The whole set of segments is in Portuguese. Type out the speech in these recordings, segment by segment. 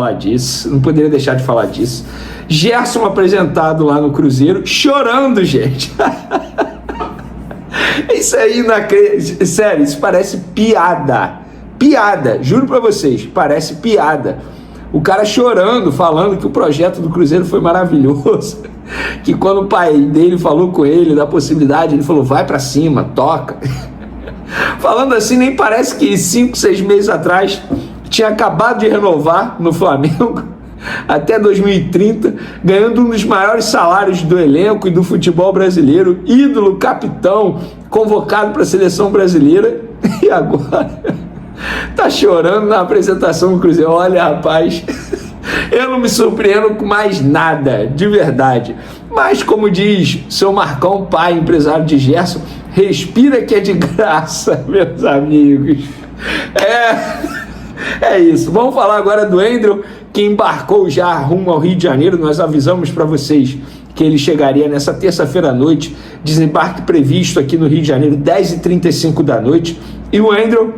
falar disso, não poderia deixar de falar disso. Gerson apresentado lá no Cruzeiro, chorando, gente. Isso aí, sério, isso parece piada. Piada, juro pra vocês, parece piada. O cara chorando, falando que o projeto do Cruzeiro foi maravilhoso, que quando o pai dele falou com ele da possibilidade, ele falou, vai pra cima, toca. Falando assim, nem parece que 5, 6 meses atrás tinha acabado de renovar no Flamengo até 2030, ganhando um dos maiores salários do elenco e do futebol brasileiro, ídolo, capitão, convocado para a seleção brasileira, e agora tá chorando na apresentação do Cruzeiro. Olha, rapaz, eu não me surpreendo com mais nada, de verdade. Mas, como diz seu Marcão, pai, empresário de Gerson, respira que é de graça, meus amigos. É isso. Vamos falar agora do Andrew, que embarcou já rumo ao Rio de Janeiro. Nós avisamos para vocês que ele chegaria nessa terça-feira à noite. Desembarque previsto aqui no Rio de Janeiro, 10h35 da noite. E o Andrew,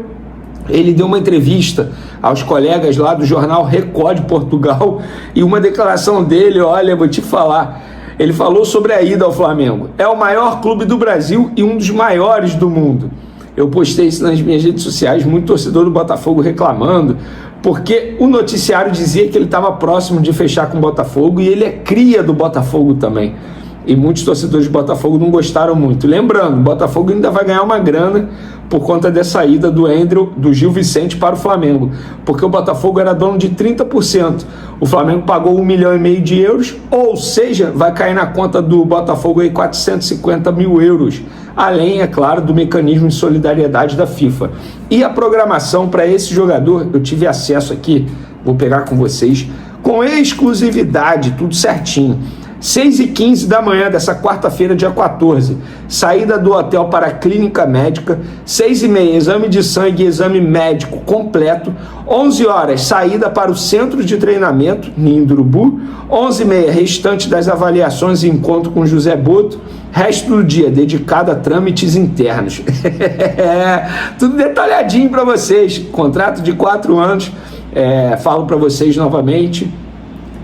ele deu uma entrevista aos colegas lá do jornal Record de Portugal, e uma declaração dele, olha, vou te falar, ele falou sobre a ida ao Flamengo. É o maior clube do Brasil e um dos maiores do mundo. Eu postei isso nas minhas redes sociais, muito torcedor do Botafogo reclamando, porque o noticiário dizia que ele estava próximo de fechar com o Botafogo, e ele é cria do Botafogo também. E muitos torcedores do Botafogo não gostaram muito. Lembrando, o Botafogo ainda vai ganhar uma grana por conta dessa ida do Andrew, do Gil Vicente para o Flamengo, porque o Botafogo era dono de 30%. O Flamengo pagou 1,5 milhão de euros, ou seja, vai cair na conta do Botafogo aí 450 mil euros. Além, é claro, do mecanismo de solidariedade da FIFA. E a programação para esse jogador, eu tive acesso aqui, vou pegar com vocês, com exclusividade, tudo certinho. 6h15 da manhã dessa quarta-feira, dia 14, saída do hotel para a clínica médica, 6h30, exame de sangue e exame médico completo, 11 horas, saída para o centro de treinamento, Nindurubu, 11h30, restante das avaliações e encontro com José Boto, resto do dia dedicado a trâmites internos. Tudo detalhadinho para vocês, contrato de 4 anos, falo para vocês novamente.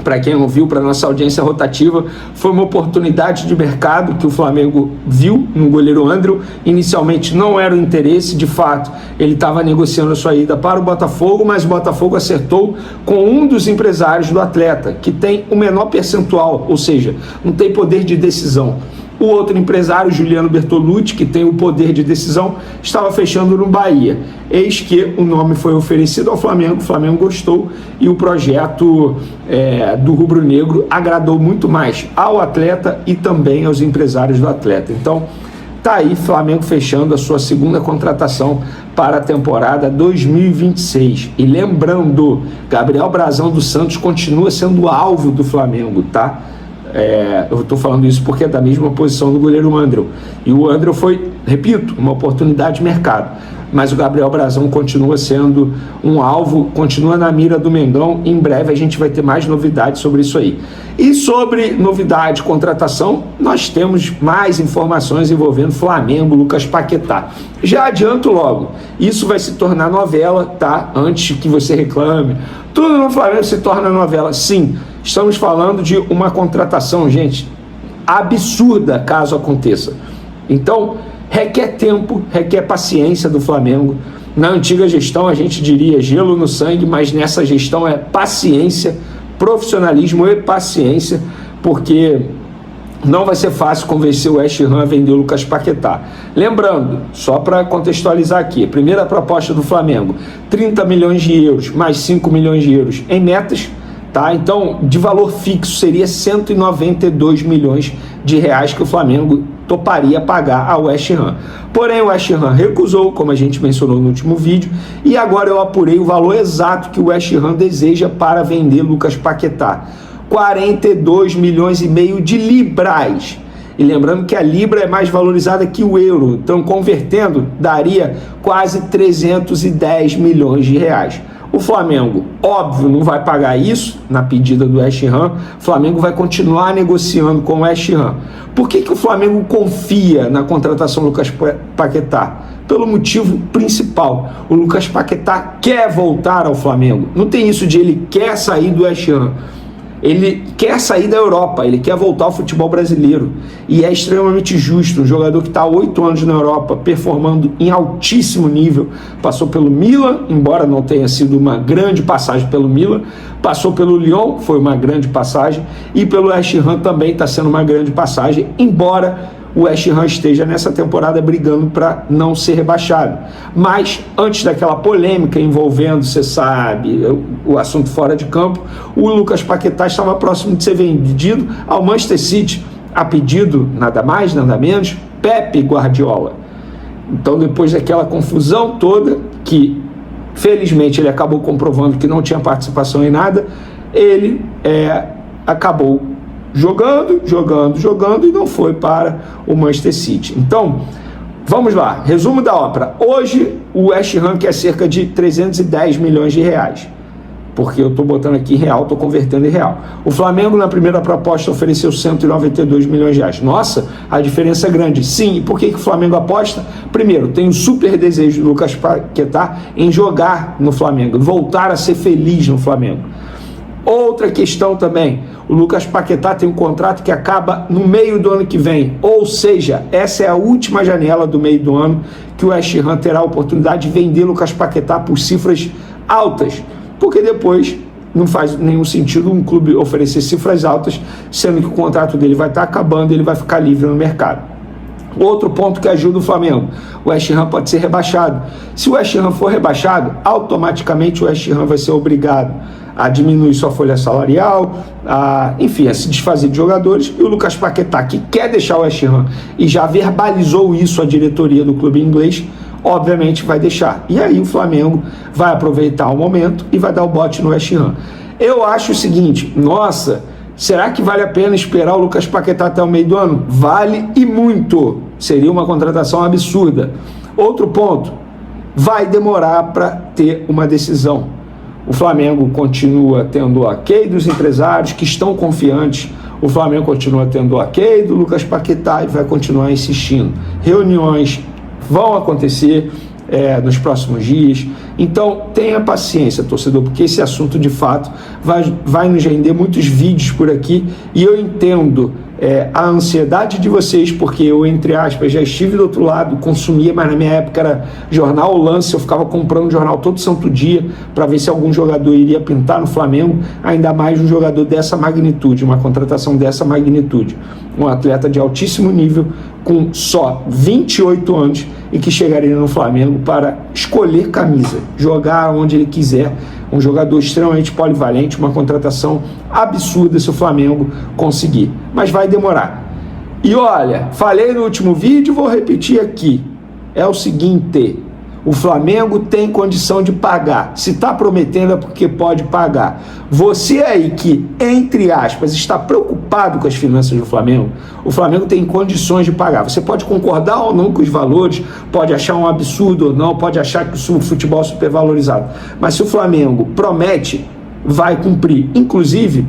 Para quem não viu, para nossa audiência rotativa, foi uma oportunidade de mercado que o Flamengo viu no goleiro Andrew. Inicialmente não era o interesse, de fato, ele estava negociando a sua ida para o Botafogo, mas o Botafogo acertou com um dos empresários do atleta, que tem o menor percentual, ou seja, não tem poder de decisão. O outro empresário, Juliano Bertolucci, que tem o poder de decisão, estava fechando no Bahia. Eis que o nome foi oferecido ao Flamengo, o Flamengo gostou, e o projeto do Rubro Negro agradou muito mais ao atleta e também aos empresários do atleta. Então, tá aí Flamengo fechando a sua segunda contratação para a temporada 2026. E lembrando, Gabriel Brazão dos Santos continua sendo alvo do Flamengo, tá? Eu estou falando isso porque é da mesma posição do goleiro Andrew. E o Andrew foi, repito, uma oportunidade de mercado. Mas o Gabriel Brazão continua sendo um alvo, continua na mira do Mengão. Em breve a gente vai ter mais novidades sobre isso aí. E sobre novidade, contratação, nós temos mais informações envolvendo Flamengo, Lucas Paquetá. Já adianto logo, isso vai se tornar novela, tá? Antes que você reclame. Tudo no Flamengo se torna novela. Sim, estamos falando de uma contratação, gente, absurda caso aconteça. Então, requer tempo, requer paciência do Flamengo. Na antiga gestão a gente diria gelo no sangue, mas nessa gestão é paciência, profissionalismo e paciência, porque não vai ser fácil convencer o West Ham a vender o Lucas Paquetá. Lembrando, só para contextualizar aqui, a primeira proposta do Flamengo, 30 milhões de euros mais 5 milhões de euros em metas, tá? Então, de valor fixo seria 192 milhões de reais que o Flamengo toparia pagar ao West Ham. Porém, o West Ham recusou, como a gente mencionou no último vídeo, e agora eu apurei o valor exato que o West Ham deseja para vender Lucas Paquetá. 42 milhões e meio de libras. E lembrando que a libra é mais valorizada que o euro, então convertendo daria quase 310 milhões de reais. O Flamengo, óbvio, não vai pagar isso na pedida do West Ham. O Flamengo vai continuar negociando com o West Ham. Por que o Flamengo confia na contratação do Lucas Paquetá? pelo motivo principal. O Lucas Paquetá quer voltar ao Flamengo. Não tem isso de ele quer sair do West Ham. Ele quer sair da Europa, ele quer voltar ao futebol brasileiro. E é extremamente justo. Um jogador que está há 8 anos na Europa, performando em altíssimo nível. Passou pelo Milan, embora não tenha sido uma grande passagem pelo Milan. Passou pelo Lyon, foi uma grande passagem. E pelo West Ham também está sendo uma grande passagem, embora o West Ham esteja nessa temporada brigando para não ser rebaixado. Mas antes daquela polêmica envolvendo, você sabe, o assunto fora de campo, o Lucas Paquetá estava próximo de ser vendido ao Manchester City, a pedido, nada mais, nada menos, Pepe Guardiola. Então, depois daquela confusão toda, que felizmente ele acabou comprovando que não tinha participação em nada, ele acabou jogando e não foi para o Manchester City. Então, vamos lá, resumo da ópera. Hoje o West Ham quer cerca de 310 milhões de reais, porque eu estou botando aqui em real, estou convertendo em real. O Flamengo na primeira proposta ofereceu 192 milhões de reais. Nossa, a diferença é grande. Sim, e por que o Flamengo aposta? Primeiro, tem um super desejo do Lucas Paquetá em jogar no Flamengo, voltar a ser feliz no Flamengo. Outra questão também, o Lucas Paquetá tem um contrato que acaba no meio do ano que vem, ou seja, essa é a última janela do meio do ano que o West Ham terá a oportunidade de vender Lucas Paquetá por cifras altas, porque depois não faz nenhum sentido um clube oferecer cifras altas, sendo que o contrato dele vai estar acabando e ele vai ficar livre no mercado. Outro ponto que ajuda o Flamengo, o West Ham pode ser rebaixado. Se o West Ham for rebaixado, automaticamente o West Ham vai ser obrigado a diminuir sua folha salarial, a se desfazer de jogadores, e o Lucas Paquetá, que quer deixar o West Ham e já verbalizou isso à diretoria do clube inglês, obviamente vai deixar. E aí o Flamengo vai aproveitar o momento e vai dar o bote no West Ham. Eu acho o seguinte, será que vale a pena esperar o Lucas Paquetá até o meio do ano? Vale e muito. Seria uma contratação absurda. Outro ponto, vai demorar para ter uma decisão. O Flamengo continua tendo o ok dos empresários que estão confiantes. O Flamengo continua tendo o ok do Lucas Paquetá e vai continuar insistindo. Reuniões vão acontecer nos próximos dias. Então, tenha paciência, torcedor, porque esse assunto, de fato, vai nos render muitos vídeos por aqui. E eu entendo a ansiedade de vocês, porque eu, entre aspas, já estive do outro lado, consumia, mas na minha época era jornal O Lance, eu ficava comprando jornal todo santo dia para ver se algum jogador iria pintar no Flamengo, ainda mais um jogador dessa magnitude, uma contratação dessa magnitude. Um atleta de altíssimo nível, com só 28 anos, e que chegaria no Flamengo para escolher camisa, jogar onde ele quiser. Um jogador extremamente polivalente, uma contratação absurda se o Flamengo conseguir. Mas vai demorar. E olha, falei no último vídeo, vou repetir aqui. É o seguinte, o Flamengo tem condição de pagar. Se está prometendo é porque pode pagar. Você aí que, entre aspas, está preocupado com as finanças do Flamengo, o Flamengo tem condições de pagar. Você pode concordar ou não com os valores, pode achar um absurdo ou não, pode achar que o futebol é supervalorizado. Mas se o Flamengo promete, vai cumprir. Inclusive,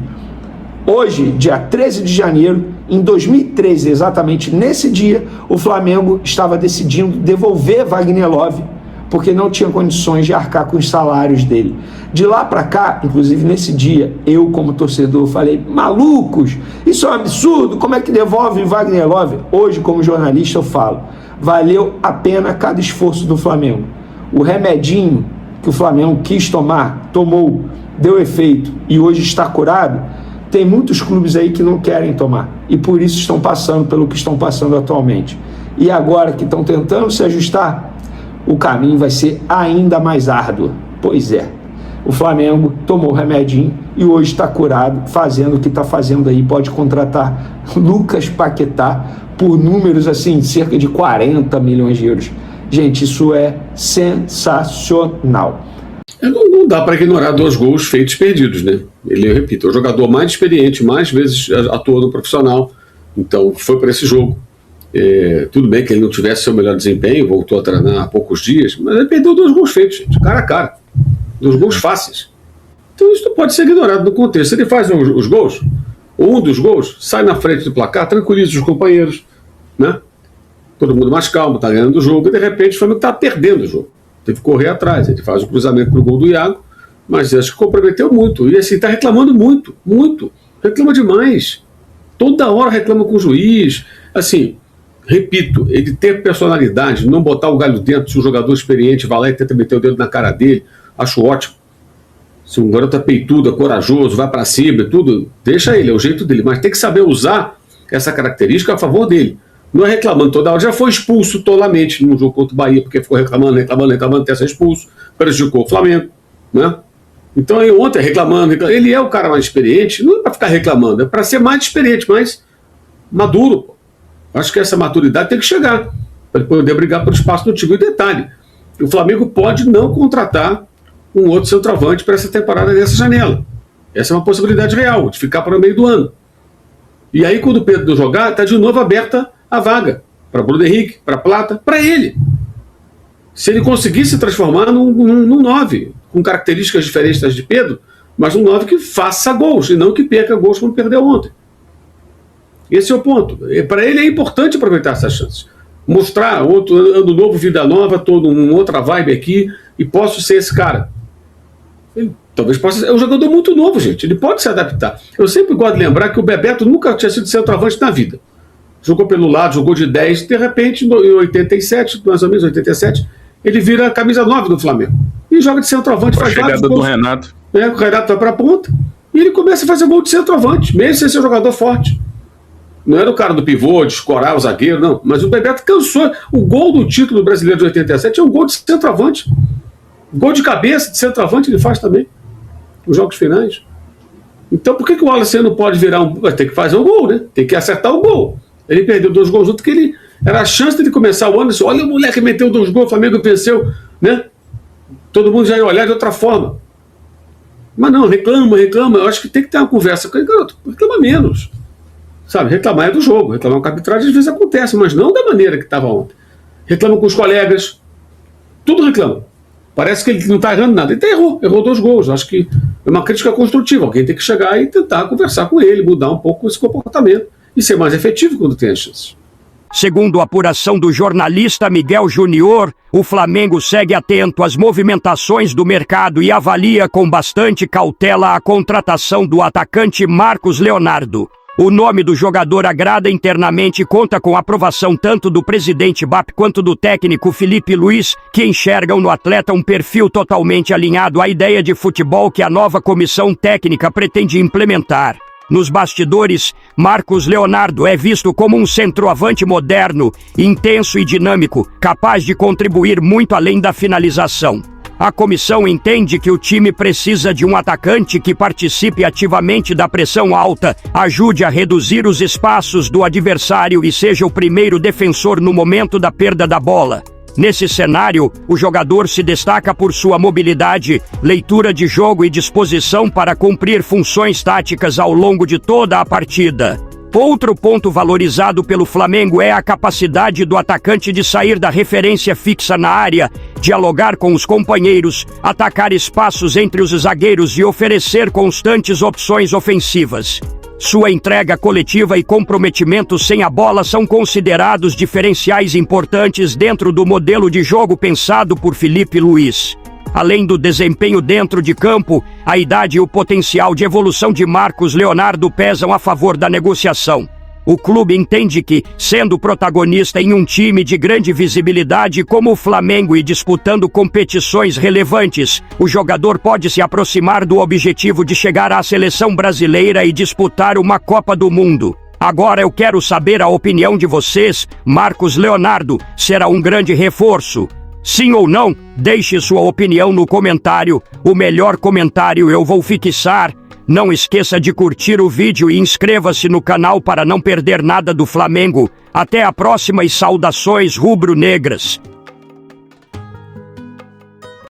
hoje, dia 13 de janeiro, em 2013, exatamente nesse dia, o Flamengo estava decidindo devolver Wagner Love, porque não tinha condições de arcar com os salários dele. De lá para cá, inclusive nesse dia, eu como torcedor falei, malucos, isso é um absurdo, como é que devolve Wagner Love? Hoje, como jornalista, eu falo, valeu a pena cada esforço do Flamengo. O remedinho que o Flamengo quis tomar, tomou, deu efeito e hoje está curado. Tem muitos clubes aí que não querem tomar e por isso estão passando pelo que estão passando atualmente. E agora que estão tentando se ajustar, o caminho vai ser ainda mais árduo. Pois é, o Flamengo tomou o remedinho e hoje está curado, fazendo o que está fazendo aí. Pode contratar Lucas Paquetá por números assim, cerca de 40 milhões de euros. Gente, isso é sensacional. Não dá para ignorar 2 gols feitos perdidos, né? Eu repito, é o jogador mais experiente, mais vezes atuou no profissional, então foi para esse jogo. Tudo bem que ele não tivesse seu melhor desempenho, voltou a treinar há poucos dias, mas ele perdeu 2 gols feitos, gente, cara a cara. 2 gols fáceis. Então isso não pode ser ignorado no contexto. Se ele faz os gols, ou um dos gols, sai na frente do placar, tranquiliza os companheiros, né? todo mundo mais calmo, está ganhando o jogo, e de repente o Flamengo está perdendo o jogo. Teve que correr atrás, ele faz o cruzamento para o gol do Iago, mas acho que comprometeu muito, e assim, está reclamando muito, reclama demais, toda hora reclama com o juiz, assim, repito, ele ter personalidade, não botar o galho dentro, se um jogador experiente vai lá e tenta meter o dedo na cara dele, acho ótimo. Se um garoto é peitudo, é corajoso, vai para cima e tudo, deixa ele, é o jeito dele, mas tem que saber usar essa característica a favor dele. Não é reclamando toda hora. Já foi expulso tolamente num jogo contra o Bahia, porque ficou reclamando, até ser expulso, prejudicou o Flamengo, né? Então, aí ontem reclamando, ele é o cara mais experiente, não é para ficar reclamando, é para ser mais experiente, mais maduro, pô. Acho que essa maturidade tem que chegar, para poder brigar por espaço no time. E detalhe, o Flamengo pode não contratar um outro centroavante para essa temporada nessa janela. Essa é uma possibilidade real, de ficar para o meio do ano. E aí, quando o Pedro jogar, está de novo aberta a vaga para Bruno Henrique, para Plata, para ele. Se ele conseguir se transformar num 9, com características diferentes das de Pedro, mas um 9 que faça gols, e não que perca gols como perdeu ontem. Esse é o ponto. Para ele é importante aproveitar essas chances. Mostrar outro ano novo, vida nova, toda uma outra vibe aqui, e posso ser esse cara. Ele talvez possa ser. É um jogador muito novo, gente. Ele pode se adaptar. Eu sempre gosto de lembrar que o Bebeto nunca tinha sido centroavante na vida. Jogou pelo lado, jogou de 10, de repente, em 87, mais ou menos 87, ele vira a camisa 9 do Flamengo. E joga de centroavante, faz vários gols. Do Renato. O Renato vai para a ponta, e ele começa a fazer gol de centroavante, mesmo sem ser um jogador forte. Não era o cara do pivô, de escorar o zagueiro, não. Mas o Bebeto cansou. O gol do título brasileiro de 87 é um gol de centroavante. Gol de cabeça de centroavante ele faz também. Os jogos finais. Então por que o Wallace não pode virar um... Vai ter que fazer o gol, né? Tem que acertar o gol. Ele perdeu 2 gols junto, que ele... Era a chance dele começar o ano. Disse, olha o moleque meteu 2 gols, o Flamengo venceu, né? Todo mundo já ia olhar de outra forma. Mas não, reclama. Eu acho que tem que ter uma conversa com ele. Garoto, reclama menos. Sabe, reclamar é do jogo, reclamar com a arbitragem às vezes acontece, mas não da maneira que estava ontem. Reclama com os colegas, tudo reclama. Parece que ele não está errando nada. Ele até errou 2 gols. Acho que é uma crítica construtiva. Alguém tem que chegar e tentar conversar com ele, mudar um pouco esse comportamento e ser mais efetivo quando tem as chances. Segundo a apuração do jornalista Miguel Júnior, o Flamengo segue atento às movimentações do mercado e avalia com bastante cautela a contratação do atacante Marcos Leonardo. O nome do jogador agrada internamente e conta com aprovação tanto do presidente BAP quanto do técnico Felipe Luiz, que enxergam no atleta um perfil totalmente alinhado à ideia de futebol que a nova comissão técnica pretende implementar. Nos bastidores, Marcos Leonardo é visto como um centroavante moderno, intenso e dinâmico, capaz de contribuir muito além da finalização. A comissão entende que o time precisa de um atacante que participe ativamente da pressão alta, ajude a reduzir os espaços do adversário e seja o primeiro defensor no momento da perda da bola. Nesse cenário, o jogador se destaca por sua mobilidade, leitura de jogo e disposição para cumprir funções táticas ao longo de toda a partida. Outro ponto valorizado pelo Flamengo é a capacidade do atacante de sair da referência fixa na área, dialogar com os companheiros, atacar espaços entre os zagueiros e oferecer constantes opções ofensivas. Sua entrega coletiva e comprometimento sem a bola são considerados diferenciais importantes dentro do modelo de jogo pensado por Felipe Luiz. Além do desempenho dentro de campo, a idade e o potencial de evolução de Marcos Leonardo pesam a favor da negociação. O clube entende que, sendo protagonista em um time de grande visibilidade como o Flamengo e disputando competições relevantes, o jogador pode se aproximar do objetivo de chegar à seleção brasileira e disputar uma Copa do Mundo. Agora eu quero saber a opinião de vocês. Marcos Leonardo será um grande reforço? Sim ou não? Deixe sua opinião no comentário. O melhor comentário eu vou fixar. Não esqueça de curtir o vídeo e inscreva-se no canal para não perder nada do Flamengo. Até a próxima e saudações rubro-negras.